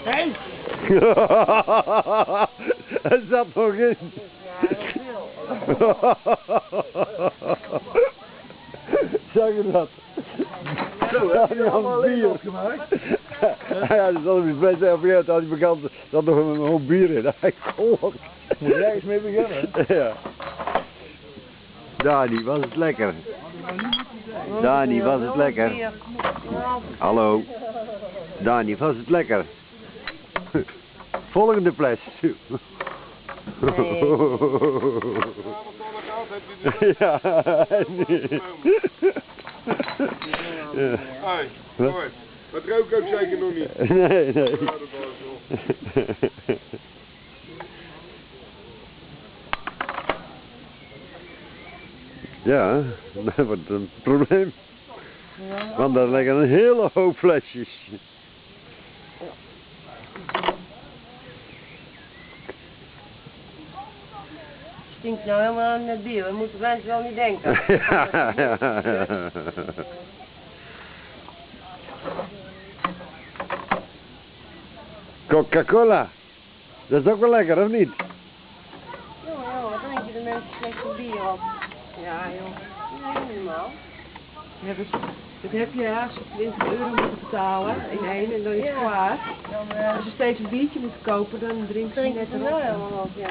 Hé! Er zat nog in. Zag je dat? Zo, heb je allemaal bier opgemaakt? Ja, dat is best wel vergeten. Had die bekend dat nog een hoop bier in. Hij kon. Moet je ergens mee beginnen? Ja. Dani, was het lekker? Dani, was het lekker? Hallo. Dani, was het lekker? Volgende fles. Nee. Ja, nee. Ja. Hoi, mooi. Dat rook ook zeker nog niet. Nee, nee. Ja, dat was wel. Ja, dat wordt een probleem. Want daar liggen een hele hoop flesjes. Stinkt nou helemaal aan het bier, dat moeten mensen wel niet denken. Ja. Coca-Cola. Dat is ook wel lekker, of niet? Jongen, wat drink je de mensen slecht een bier op? Ja, joh. Dat is niet normaal. Ja, dus, dat heb je als je 20 euro moet betalen in één en dan is het klaar. Dan Als je steeds een biertje moet kopen, dan drink je drink net je er een wel helemaal op, ja.